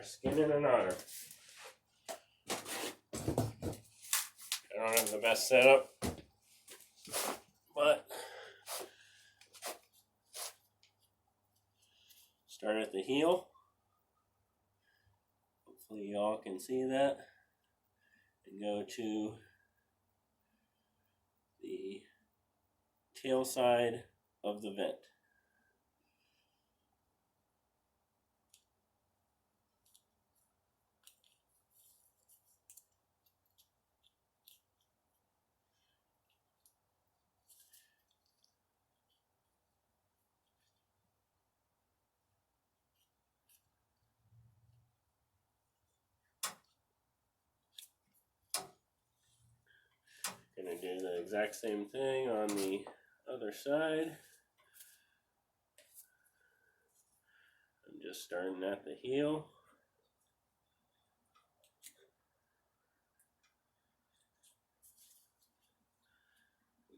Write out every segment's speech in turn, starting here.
otter, skinning an otter. I don't have the best setup, but start at the heel. Hopefully y'all can see that. And go to the tail side of the vent. Gonna do the exact same thing on the other side. I'm just starting at the heel.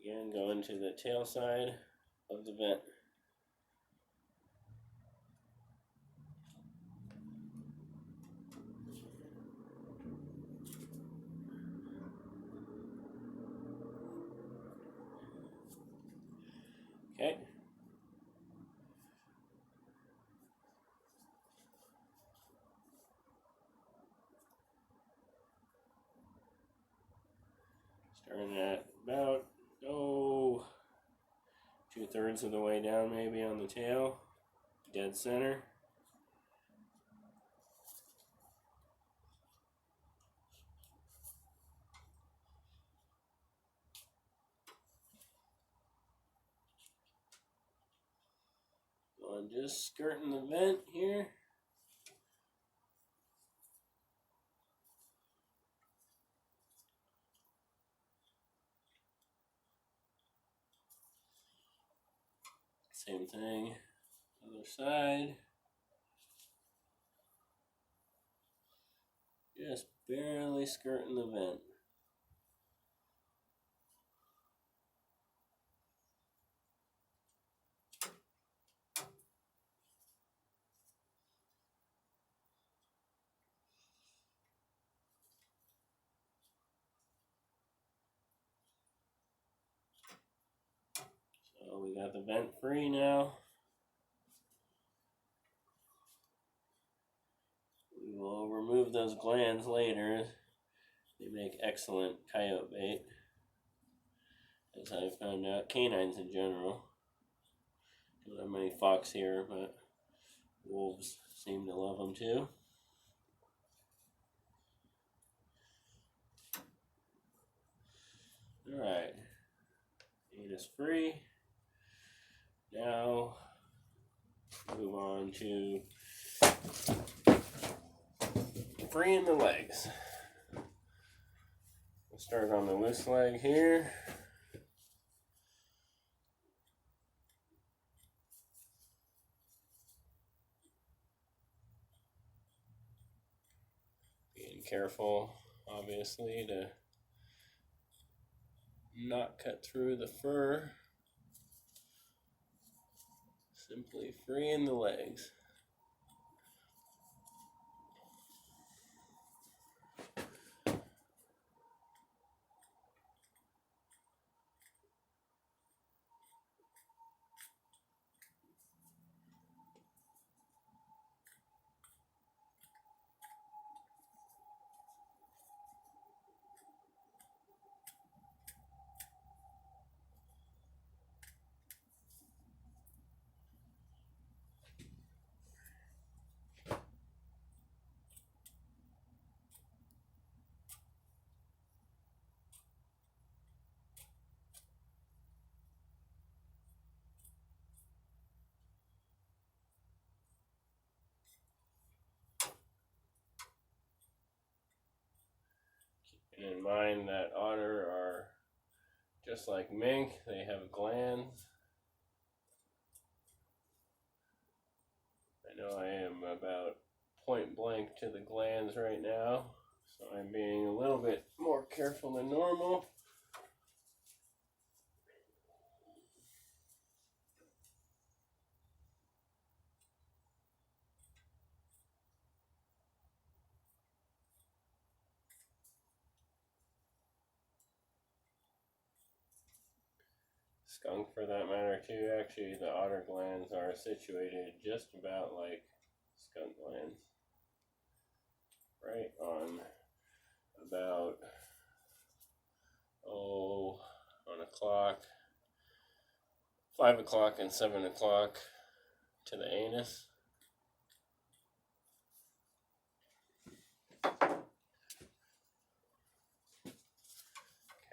Again, going to the tail side of the vent. Okay. Starting at about, 2/3 of the way down maybe on the tail. Dead center. Going just skirting the vent here. Same thing, other side. Just barely skirting the vent. So we got the vent free now. We will remove those glands later. They make excellent coyote bait, as I found out. Canines in general. Don't have many fox here, but wolves seem to love them too. Alright, bait is free. Now move on to freeing the legs. We'll start on the loose leg here. Being careful, obviously, to not cut through the fur. Simply freeing the legs. Keeping in mind that otter are just like mink, they have glands. I know I am about point blank to the glands right now, so I'm being a little bit more careful than normal. skunk for that matter too. Actually, the otter glands are situated just about like skunk glands. Right on about, on a clock, 5 o'clock and 7 o'clock to the anus.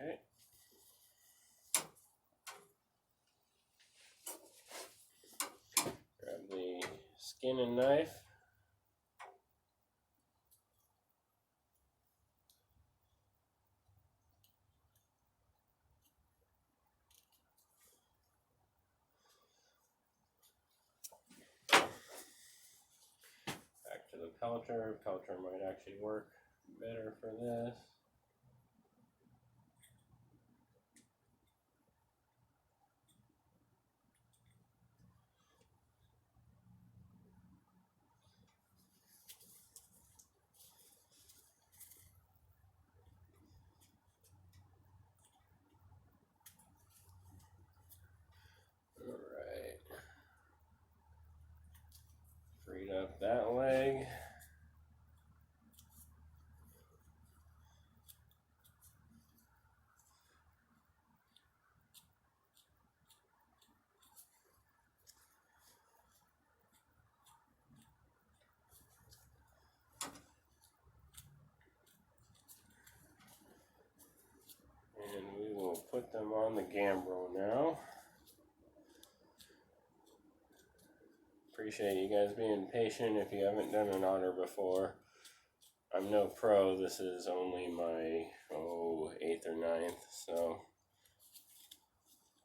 Okay. Grab the skin and knife. Back to the pelter. Pelter might actually work better for this. Alright. Freed up that leg. And we will put them on the Gambro now. Appreciate you guys being patient if you haven't done an otter before. I'm no pro, this is only my 8th or 9th, so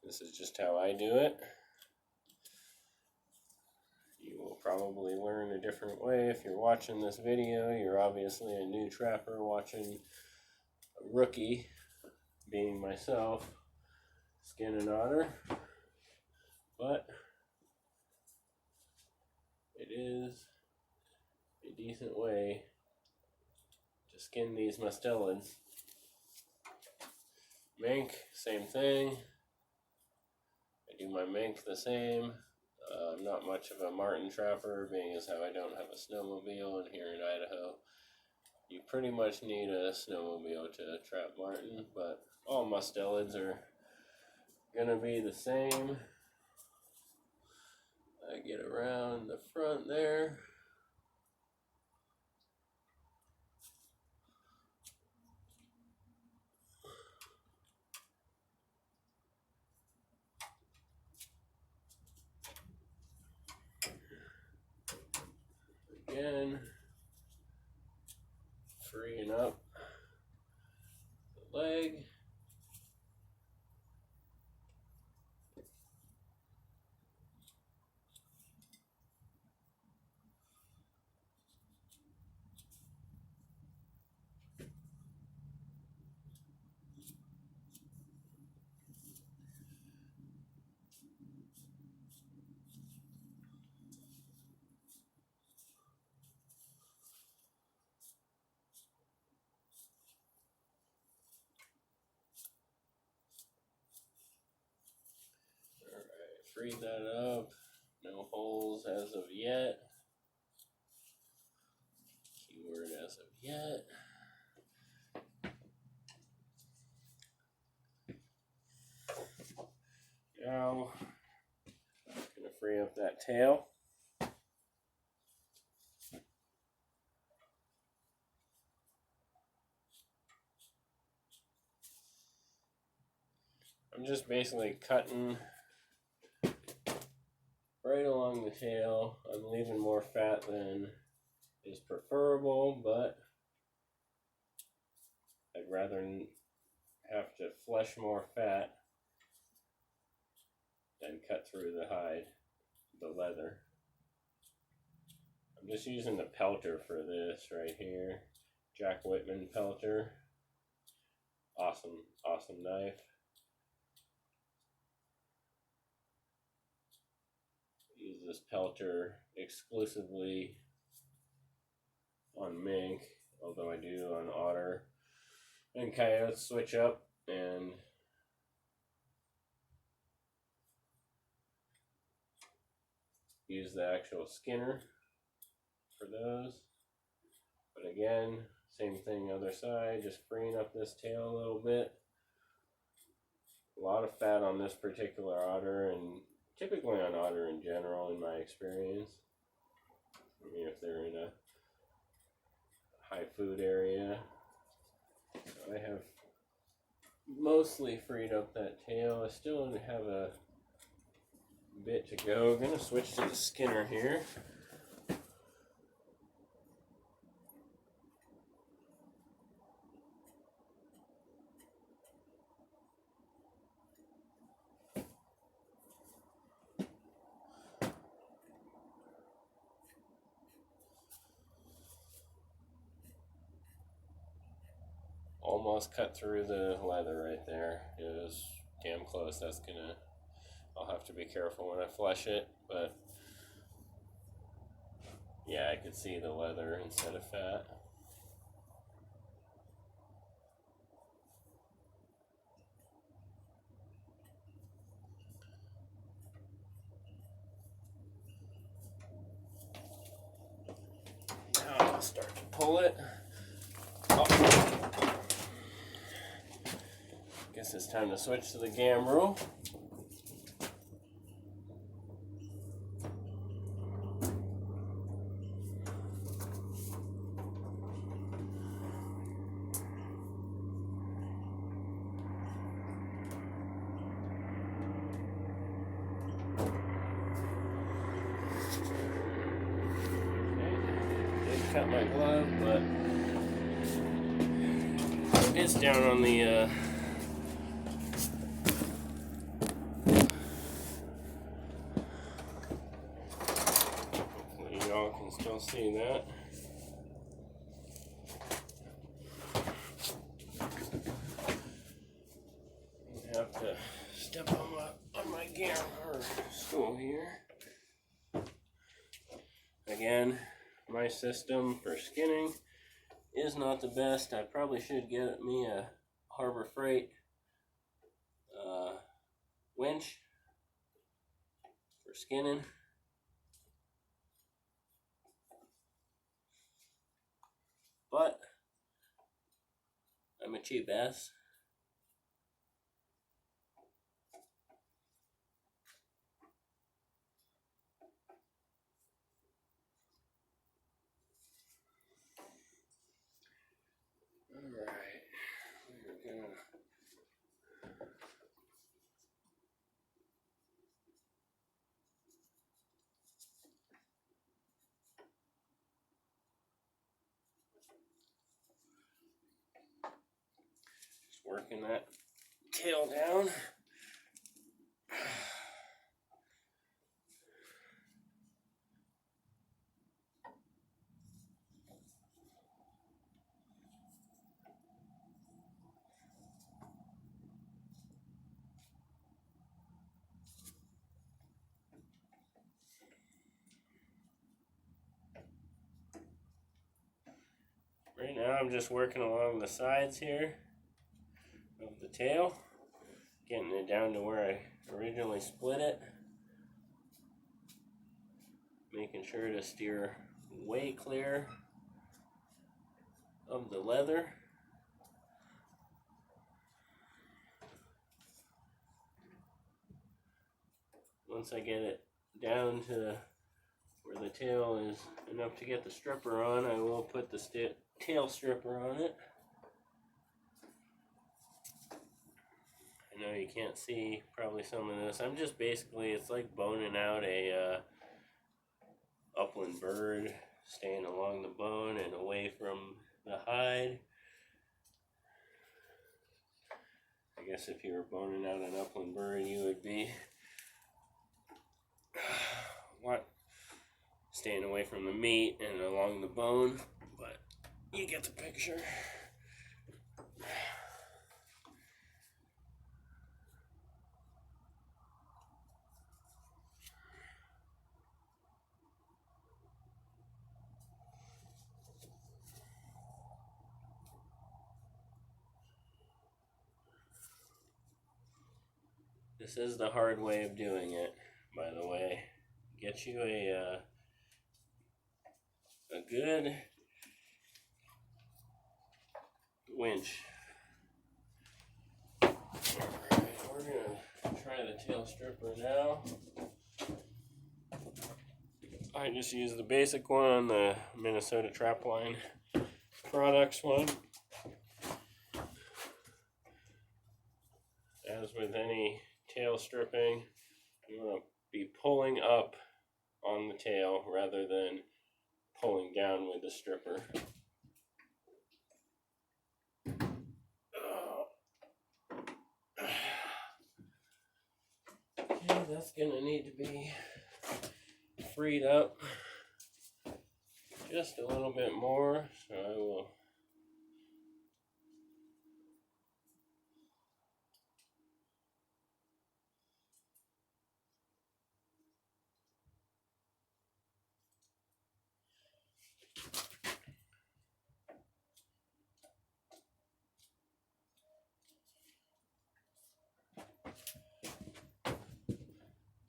this is just how I do it. You will probably learn a different way if you're watching this video. You're obviously a new trapper watching a rookie, being myself, skin an otter, but it is a decent way to skin these mustelids. Mink, same thing. I do my mink the same. I'm not much of a marten trapper, being as how I don't have a snowmobile, and here in Idaho you pretty much need a snowmobile to trap marten, but all mustelids are gonna be the same. I get around the front there. Again, freeing up the leg. Alright, free that up. No holes as of yet. Keyword as of yet. Now, I'm gonna free up that tail. I'm just basically cutting right along the tail. I'm leaving more fat than is preferable, but I'd rather have to flesh more fat than cut through the hide, the leather. I'm just using the pelter for this right here. Jack Whitman pelter. Awesome, awesome knife. Use this pelter exclusively on mink, although I do on otter and coyotes switch up, and use the actual skinner for those. But again, same thing other side, just freeing up this tail a little bit. A lot of fat on this particular otter, and typically on otter in general in my experience. I mean, if they're in a high food area. So I have mostly freed up that tail. I still have a bit to go. I'm going to switch to the skinner here. Almost cut through the leather right there. It was damn close. I'll have to be careful when I flush it, but yeah, I could see the leather instead of fat. Now I'll start to pull it. Oh. Guess it's time to switch to the gambrel. Cut my glove, but it's down on the hopefully y'all can still see that. I have to step on my stool here. Again, my system for skinning is not the best. I probably should get me a Harbor Freight winch for skinning. But I'm a cheap ass. Working that tail down. Right now I'm just working along the sides here of the tail, getting it down to where I originally split it, making sure to steer way clear of the leather. Once I get it down to where the tail is enough to get the stripper on, I will put the tail stripper on it. I know you can't see probably some of this. I'm just basically, it's like boning out a upland bird, staying along the bone and away from the hide. I guess if you were boning out an upland bird, you would be staying away from the meat and along the bone, but you get the picture. This is the hard way of doing it, by the way. get you a good winch. Alright, we're gonna try the tail stripper now. I just use the basic one, the Minnesota Trapline Products one. As with any tail stripping, you want to be pulling up on the tail rather than pulling down with the stripper. Okay, that's gonna need to be freed up just a little bit more, so I will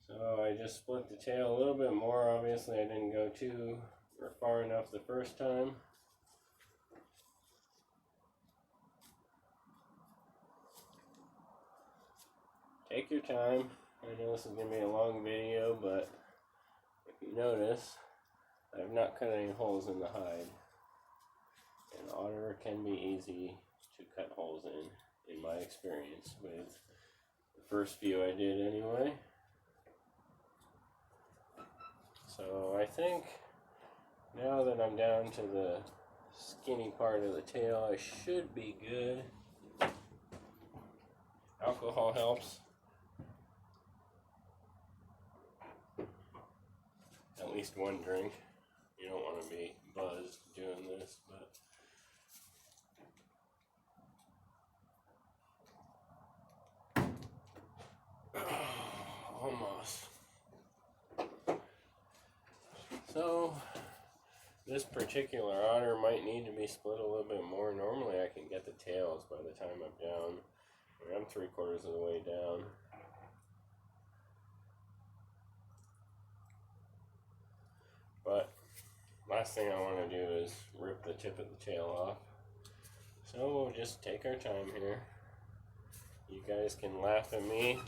So I just split the tail a little bit more. Obviously I didn't go too or far enough the first time. Take your time. I know this is going to be a long video, but if you notice, I've not cut any holes in the hide. And otter can be easy to cut holes in my experience with the first few I did anyway. So I think now that I'm down to the skinny part of the tail, I should be good. Alcohol helps. At least one drink. You don't want to be buzzed doing this, but almost. So this particular otter might need to be split a little bit more. Normally I can get the tails by the time I'm down. I'm 3/4 of the way down. But last thing I want to do is rip the tip of the tail off. So we'll just take our time here. You guys can laugh at me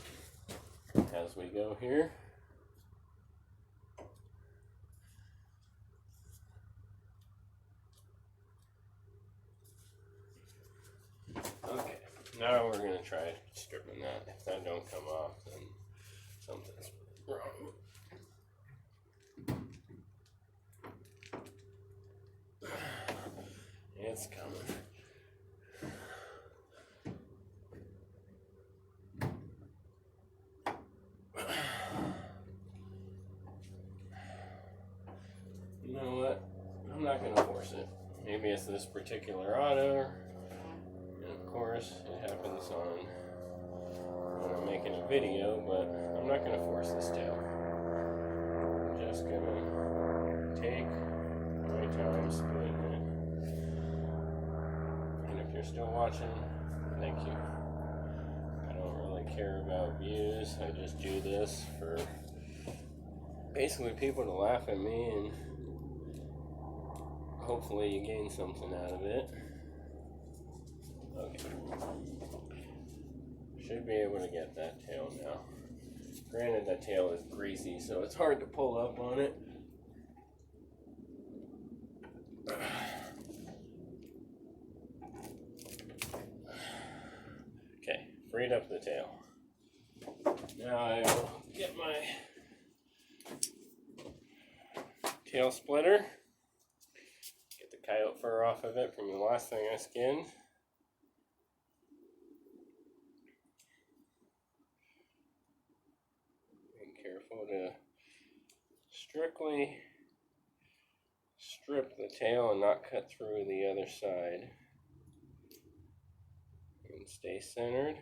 as we go here. Okay, now we're going to try stripping that. If that don't come off, then something's wrong. It's coming. You know what? I'm not going to force it. Maybe it's this particular otter. And of course, it happens on when I'm making a video, but I'm not going to force this tail. I'm just going to take my time splitting it. And if you're still watching, thank you. I don't really care about views. I just do this for basically people to laugh at me, and hopefully you gain something out of it. Okay. Should be able to get that tail now. Granted, that tail is greasy, so it's hard to pull up on it. Okay, freed up the tail. Now I will get my tail splitter. Get the coyote fur off of it from the last thing I skinned. Careful to strictly strip the tail and not cut through the other side. And stay centered.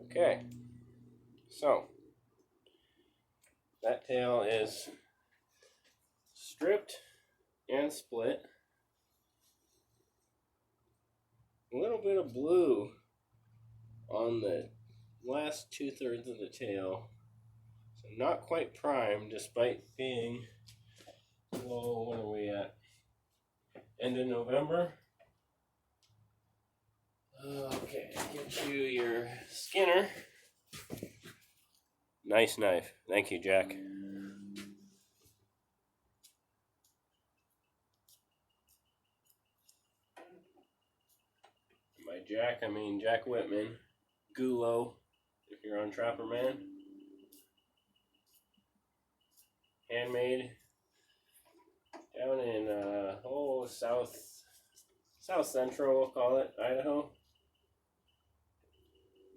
Okay, so that tail is stripped and split. a little bit of blue on the last 2/3 of the tail. So not quite prime, despite being, well, what are we at? End of November. Okay, get you your Skinner. Nice knife. Thank you, Jack. By Jack, I mean Jack Whitman. Gulo, if you're on Trapper Man. Handmade. Down in, South Central, we'll call it, Idaho.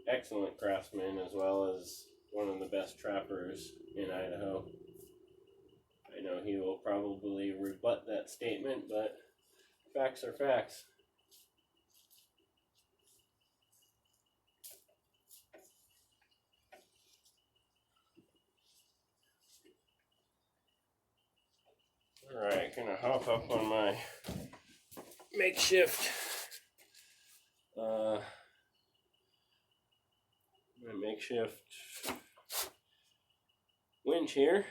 Excellent craftsman, as well as one of the best trappers in Idaho. I know he will probably rebut that statement, but facts are facts. Alright, gonna hop up on my makeshift winch here.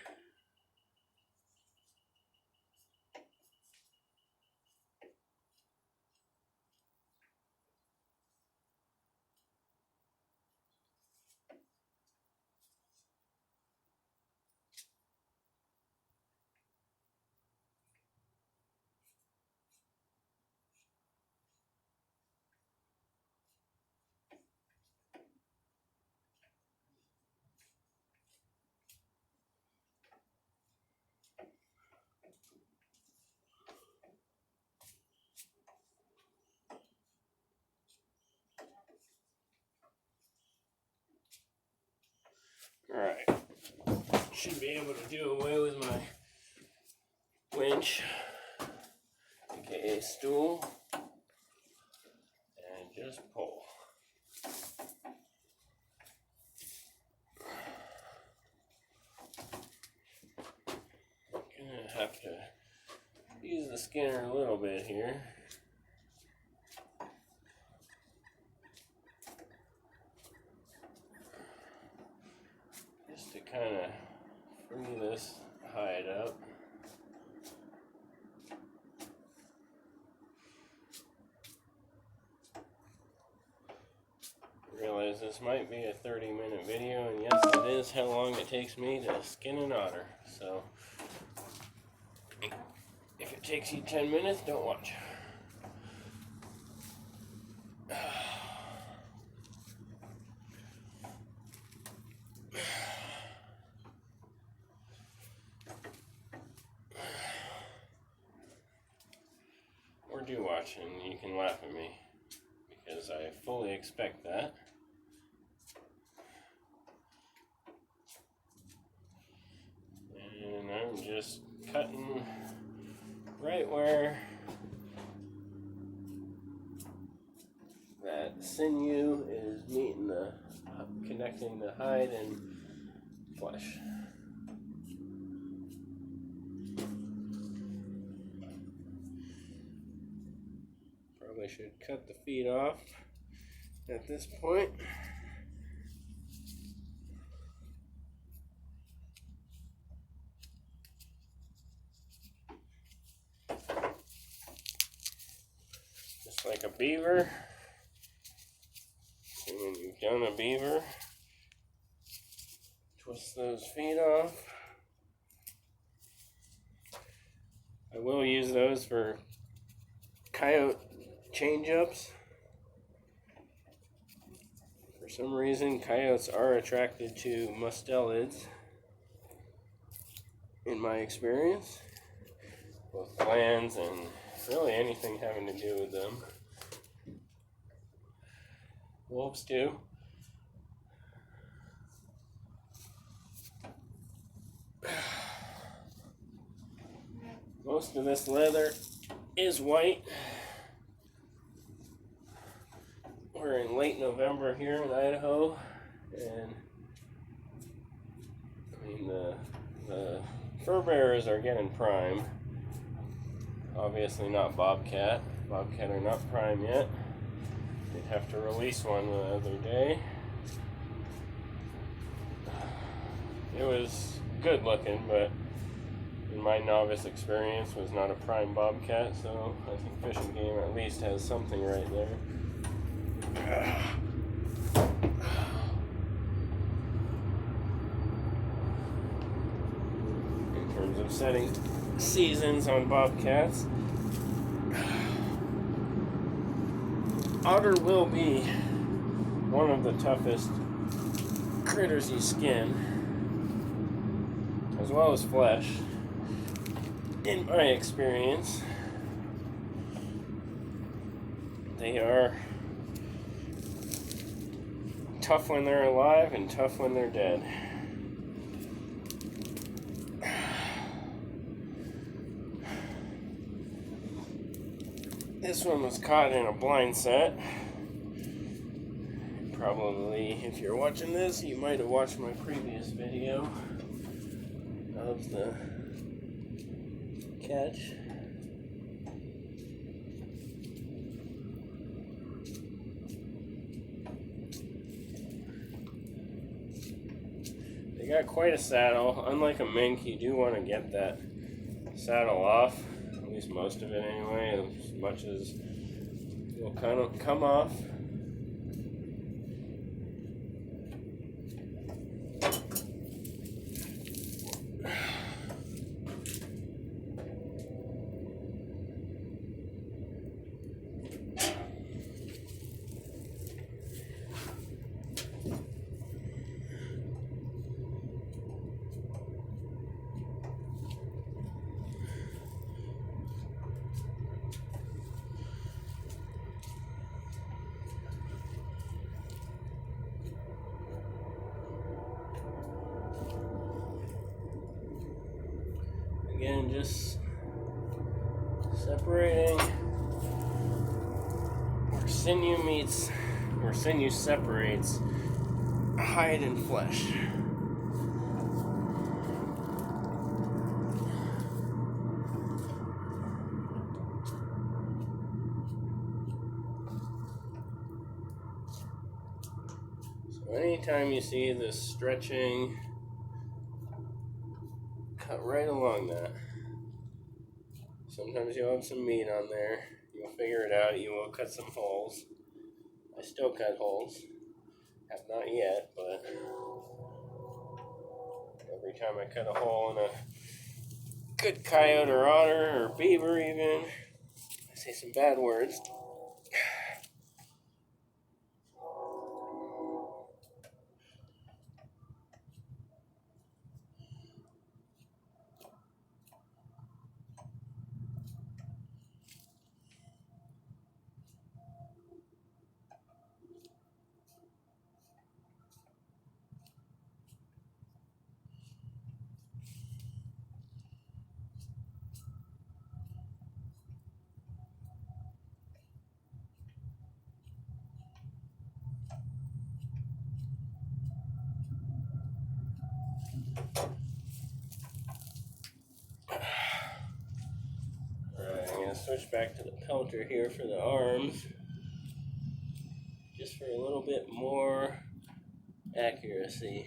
Alright, should be able to do away with my winch, aka stool, and just pull. Gonna have to use the Skinner a little bit here. Just to kind of free this hide up. Realize this might be a 30-minute video, and yes, it is how long it takes me to skin an otter. So if it takes you 10 minutes, don't watch. Or do watch, and you can laugh at me, because I fully expect that. And I'm just cutting right where that sinew is meeting connecting the hide and flesh. Probably should cut the feet off at this point. Just like a beaver. And when you've done a beaver, twist those feet off. I will use those for coyote change-ups. For some reason, coyotes are attracted to mustelids, in my experience. Both glands and really anything having to do with them. Wolves too. Most of this leather is white. We're in late November here in Idaho, and I mean the fur bearers are getting prime. Obviously not bobcat. Bobcat are not prime yet. Did have to release one the other day. It was good looking, but in my novice experience was not a prime bobcat, so I think Fish and Game at least has something right there. In terms of setting seasons on bobcats, Otter will be one of the toughest critters you skin, as well as flesh, in my experience. They are tough when they're alive and tough when they're dead. This one was caught in a blind set. Probably, if you're watching this, you might have watched my previous video of the catch. They got quite a saddle. Unlike a mink, you do want to get that saddle off, at least most of it anyway, as much as will kind of come off. Again, just separating where sinew meets, where sinew separates hide and flesh. So anytime you see this stretching, cut right along that. Sometimes you'll have some meat on there. You'll figure it out. You will cut some holes. I still cut holes. Have not yet, but every time I cut a hole in a good coyote or otter or beaver even, I say some bad words. Switch back to the pelter here for the arms, just for a little bit more accuracy.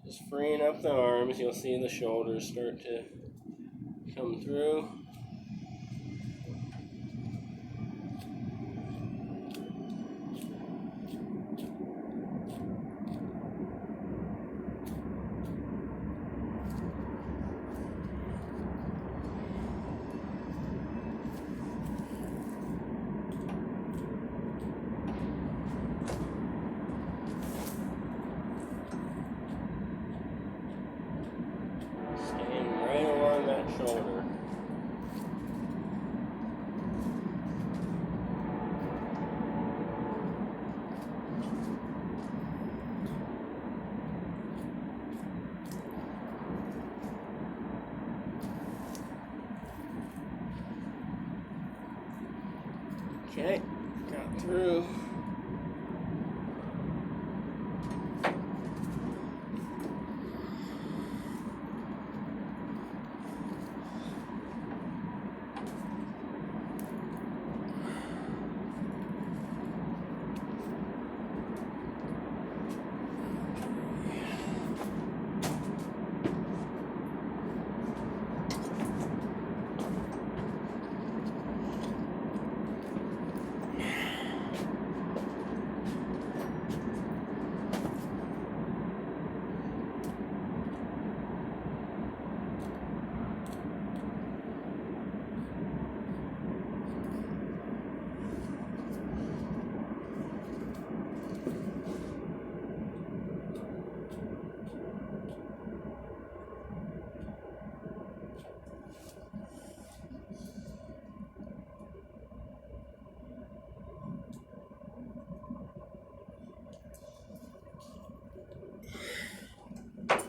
Just freeing up the arms, you'll see the shoulders start to come through. Shoulder. Okay, got True.